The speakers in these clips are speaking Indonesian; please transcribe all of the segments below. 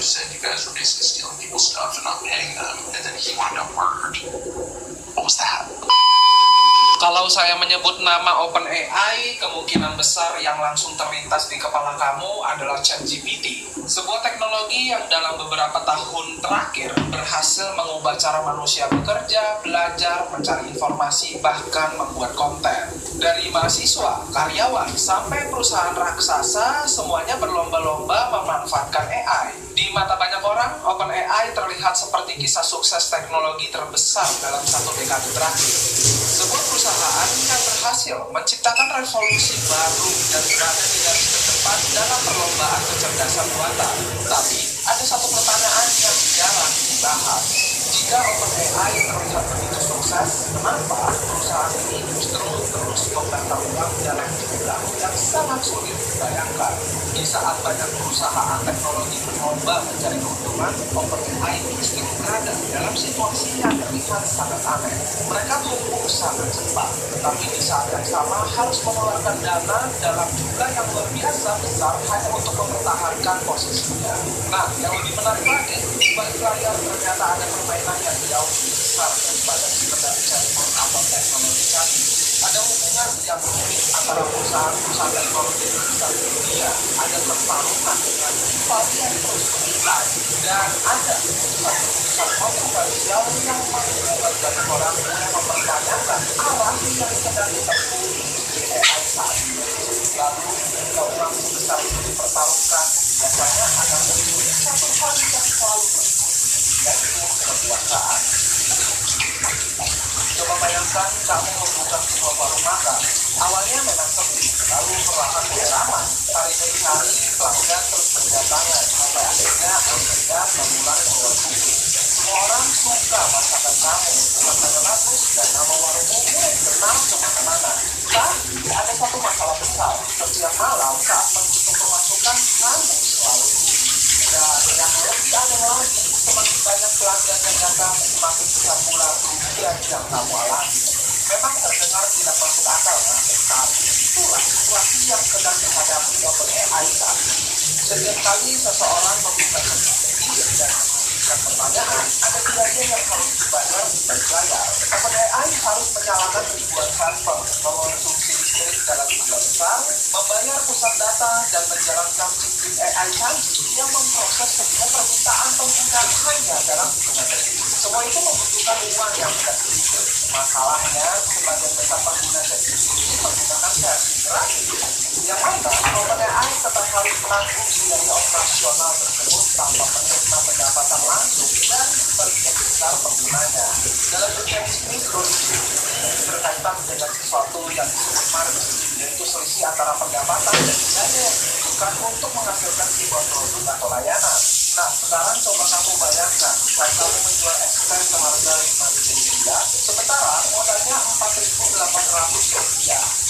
said you guys were basically stealing people's stuff and not paying them, and then he wound up murdered. What was that? Kalau saya menyebut nama OpenAI, kemungkinan besar yang langsung terlintas di kepala kamu adalah ChatGPT. Sebuah teknologi yang dalam beberapa tahun terakhir berhasil mengubah cara manusia bekerja, belajar, mencari informasi, bahkan membuat konten. Dari mahasiswa, karyawan, sampai perusahaan raksasa, semuanya berlomba-lomba memanfaatkan AI. Di mata banyak orang, OpenAI terlihat seperti kisah sukses teknologi terbesar dalam satu dekade terakhir. Sebuah perusahaan yang berhasil menciptakan revolusi baru dan berada di garis terdepan dalam perlombaan kecerdasan buatan. Tapi, ada satu pertanyaan yang jarang dibahas. Jika OpenAI terlihat begitu sukses, kenapa perusahaan ini justru terus membakar uang dalam jumlah yang sangat sulit dibayangkan? Di saat banyak perusahaan teknologi berlomba mencari keuntungan, OpenAI justru berada dalam situasi yang terlihat sangat aneh. Mereka tumbuh sangat cepat, tetapi di saat yang sama harus mengeluarkan dana dalam jumlah yang luar biasa besar hanya untuk mempertahankan posisinya. Nah, yang lebih menarik lagi, di balik layar ternyata ada permainan yang jauh lebih besar daripada sekedar chatbot atau teknologi canggih. Ada hubungan yang rumit antara perusahaan-perusahaan teknologi terbesar di dunia. Ada pertarungan dengan rival yang terus menilai. Dan ada keputusan kontroversial yang membuat banyak orang mulai mempertanyakan arah yang sedang ditempuh di AI saat ini. Lalu, jika uang sebesar itu dipertaruhkan, biasanya akan muncul satu hal yang selalu berikut, yaitu kekuasaan. Coba bayangkan kamu membuka sebuah warung makan. Awalnya memang sepi, lalu perlahan mulai ramai. Hari demi hari, pelanggan terus berdatangan, sampai akhirnya Anda memulai keluar buku. Semua orang suka masakan kamu, masakan bagus, dan nama warungmu mulai dikenal kemana-mana. Tapi ada satu masalah besar, setiap malam saat menghitung pemasukan, kamu selalu rugi. Dan yang lebih aneh lagi, semakin banyak pelanggan yang datang, semakin besar pula kerugian yang kamu alami. Memang terdengar tidak masuk akal, tapi itulah situasi yang sedang dihadapi OpenAI saat ini. Setiap kali seseorang membuka ChatGPT dan mengajukan pertanyaan, ada biaya yang harus dibayar di balik layar. OpenAI harus menyalakan ribuan server, mengonsumsi listrik dalam jumlah besar, membayar pusat data, dan menjalankan sistem AI canggih yang memproses setiap permintaan pengguna hanya dalam hitungan detik. Semua itu membutuhkan uang yang tidak sedikit. Masalahnya, sebagian besar pengguna ChatGPT menggunakan versi gratis, yang mana OpenAI tetap harus menanggung biaya operasional tersebut tanpa menerima pendapatan langsung dari sebagian besar penggunanya. Dalam dunia bisnis, produksi berkaitan dengan sesuatu yang disebut margin, yaitu selisih antara pendapatan dan biaya yang dibutuhkan untuk menghasilkan sebuah produk atau layanan. Nah, sekarang coba kamu bayangkan, saat kamu menjual es teh seharga Rp5.000, sementara modalnya Rp4.800.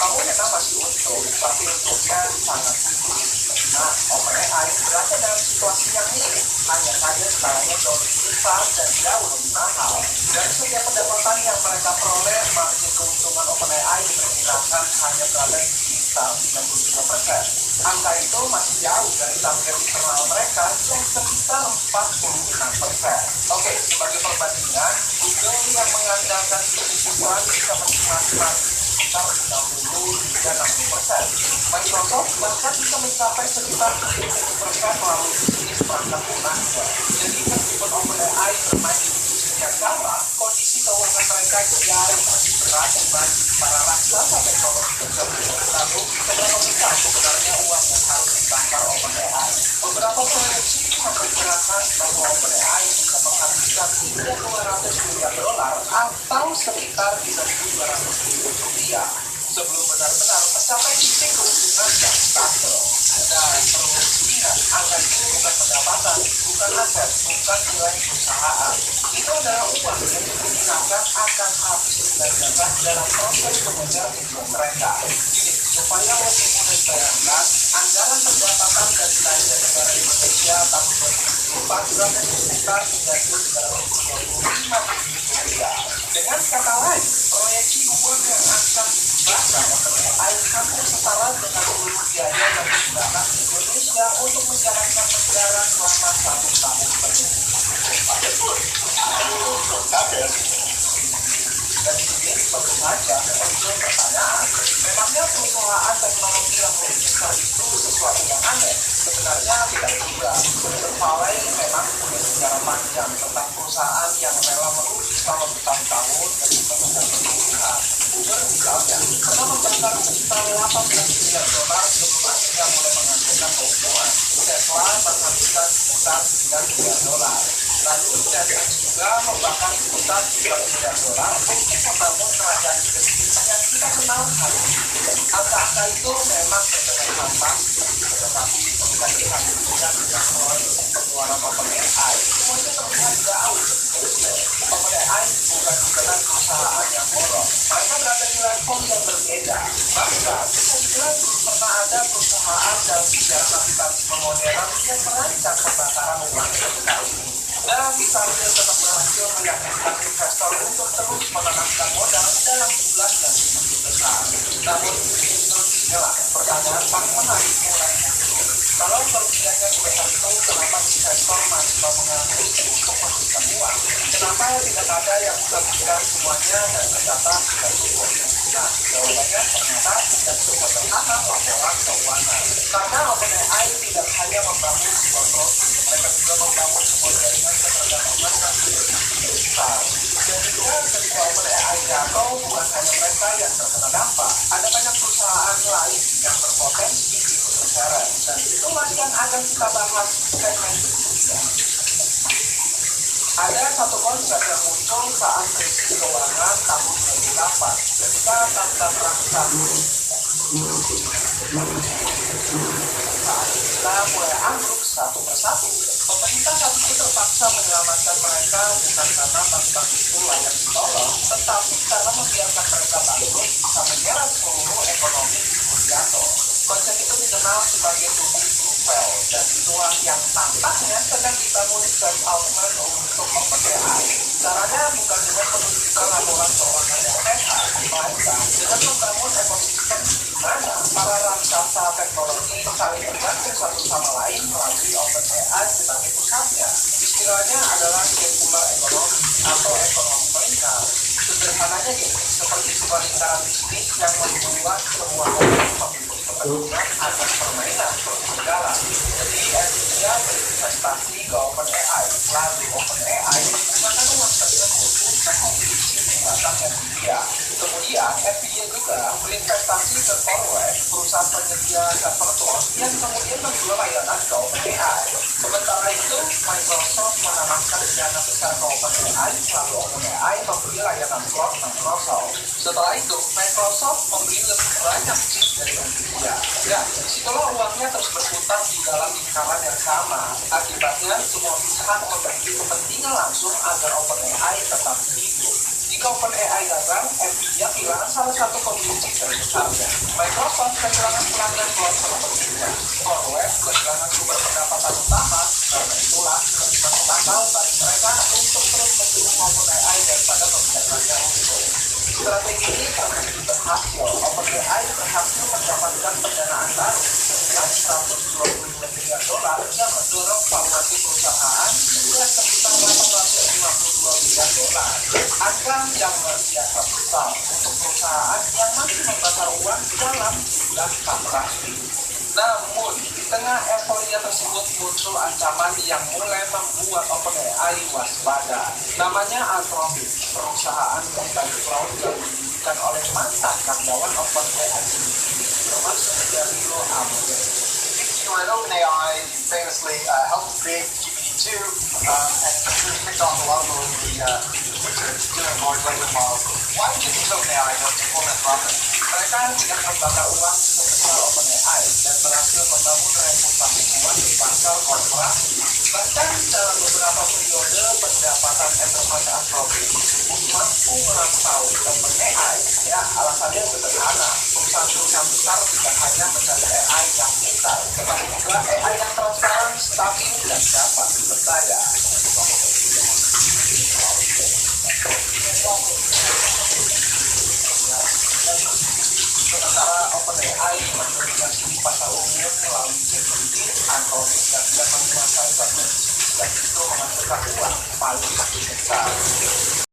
Kamu memang masih untung, tapi untungnya sangat sedikit. Nah, OpenAI berada dalam situasi yang mirip, hanya saja skalanya jauh lebih besar dan jauh lebih mahal. Dari setiap pendapatan yang mereka peroleh, margin keuntungan OpenAI diperkirakan hanya berada di sekitar 33%. Angka itu masih jauh dari target internal mereka yang sekitar 46%. Oke, sebagai perbandingan, Google yang mengandalkan kesimpulan bisa menikmati margin sekitar 60 hingga 60%. Microsoft bahkan bisa mencapai sekitar 70% melalui bisnis perangkat lunaknya. Jadi meskipun OpenAI bermain di bisnisnya kalah, kondisi keuangan mereka jauh lebih berat dibanding para raksasa teknologi tersebut. Lalu, seberapa besar sebenarnya uang yang harus dibakar OpenAI? Beberapa proyeksi memperkirakan bahwa OpenAI bisa menghabiskan hingga $200 miliar atau sekitar Rp3.200 sebelum benar-benar mencapai titik keuntungan yang stabil. Dan perlu diingat, angka itu bukan pendapatan, bukan aset, bukan nilai perusahaan. Itu adalah uang yang diperkirakan akan habis dibelanjakan dalam proses mengejar tujuan mereka. Jadi, supaya lebih mudah dibayangkan, anggaran pendapatan dan belanja negara Indonesia tahun 2024 berada di sekitar Rp3.325 triliun. Dengan kata lain, proyeksi uang yang akan dibakar OpenAI OpenAI hampir setara dengan seluruh biaya yang digunakan di Indonesia untuk menjalankan negara selama 1 tahun penuh. Dan ini tentu saja muncul pertanyaan, memangnya perusahaan teknologi yang lebih besar itu sesuatu yang aneh? Sebenarnya tidak juga. Huawei memang punya sejarah panjang tentang perusahaan yang rela merugi selama bertahun-tahun demi kepentingan berlebihan. Uber misalnya pernah membakar sekitar 18 miliar dolar sebelum akhirnya mulai menghasilkan keuntungan. Tesla menghabiskan sekitar 9 miliar dolar. Lalu Netflix juga membakar sekitar 3 miliar dolar untuk membangun kerajaan kecil yang kita kenal hari ini. Angka-angka itu memang terdengar fantastis, tetapi jika dihubungkan dengan pengeluaran OpenAI, semuanya terlihat jauh lebih kecil. OpenAI bukan bukan perusahaan yang boros. Mereka berada di level yang berbeda. Bahkan, bisa dibilang belum pernah ada perusahaan dalam sejarah kapitalisme modern yang merancang pembakaran uang sebesar ini. Dan sambil tetap berhasil meyakinkan investor untuk terus menanamkan modal dalam jumlah yang cukup besar. Namun, inilah pertanyaan paling menarik mulai muncul. Kalau kerugiannya sebesar itu, kenapa investor masih mau mengambil untuk memberikan uang? Kenapa tidak ada yang memberikan semuanya dan ternyata tidak cukup? Nah, jawabannya ternyata tidak cukup sederhana laporan keuangan. Karena OpenAI tidak hanya membangun sebuah produk, mereka juga membangun sebuah jaringan ketergantungan yang begitu besar. Dan juga ketika OpenAI jatuh, bukan hanya mereka yang terkena dampak, ada banyak perusahaan lain yang berpotensi ikut terseret. Dan itulah yang akan kita bahas di segmen berikutnya. Ada satu konsep yang muncul saat krisis keuangan tahun 2008 ketika tanggal raksasa saat kita mulai ambruk satu persatu. Pemerintah saat itu terpaksa menyelamatkan mereka bukan karena bank itu layak ditolong, tetapi karena membiarkan mereka bangkrut bisa menyeret seluruh ekonomi ikut jatuh. Konsep itu dikenal sebagai tubuh Rufel, dan itulah yang tampaknya sedang dibangun Sam Altman untuk OpenAI. Caranya bukan dengan menunjukkan laporan keuangan yang sehat, melainkan dengan membangun ekosistem di mana para raksasa teknologi saling bergantung satu sama lain melalui OpenAI sebagai pusatnya. Istilahnya adalah circular economy atau ekonomi melingkar. Sederhananya gini, seperti sebuah lingkaran bisnis yang membuat semua orang memiliki kepentingan atas permainan berjalan. Jadi Nvidia berinvestasi ke OpenAI, lalu OpenAI menggunakan uang tersebut untuk membeli buatan Nvidia. Kemudian Nvidia juga berinvestasi ke CoreWeave, perusahaan penyedia server cloud yang kemudian menjual layanan ke OpenAI. Sementara itu, Microsoft menanamkan dana besar ke OpenAI, lalu OpenAI membeli layanan cloud Microsoft. Setelah itu, Microsoft membeli lebih banyak chip dari Nvidia. Ya, disitulah uangnya terus berputar di dalam lingkaran yang sama. Akibatnya, semua pihak memiliki kepentingan langsung agar OpenAI tetap hidup. Jika OpenAI gagal, Nvidia kehilangan salah satu pembeli terbesarnya. Microsoft kehilangan pelanggan cloud terpentingnya. CoreWeave kehilangan sumber pendapatan utama. Karena itulah lebih masuk akal bagi mereka untuk terus mendukung OpenAI daripada membiarkannya hidup. Strategi ini terbukti berhasil. OpenAI berhasil mendapatkan pendanaan baru senilai 122 miliar dolar yang mendorong valuasi perusahaan hingga sekitar 852 miliar dolar. Angka yang luar biasa besar untuk perusahaan yang masih membakar uang dalam jumlah 400 ribu. Namun, di tengah euforia tersebut muncul ancaman yang mulai membuat OpenAI waspada. Namanya Anthropic, perusahaan pengganti cloud yang didirikan oleh mantan karyawan OpenAI sendiri, termasuk Dario Amodeo. You were at OpenAI, you famously helped create GPT-2 and kicked off a lot of the research doing large language models. Why did you choose OpenAI to implement Rocket? Mereka tidak membakar uang sebesar OpenAI dan berhasil membangun reputasi kuat di pasar korporasi. Bahkan dalam beberapa periode pendapatan enterprise Anthropic mampu melampaui OpenAI. Ya, alasannya sederhana. Perusahaan-perusahaan besar tidak hanya mencari AI yang pintar, tetapi juga AI yang transparan, stabil, dan dapat dipercaya. Sementara OpenAI mendominasi pasar umum melalui security atau dengan menggunakan suatu sistem itu menghasilkan uang paling besar.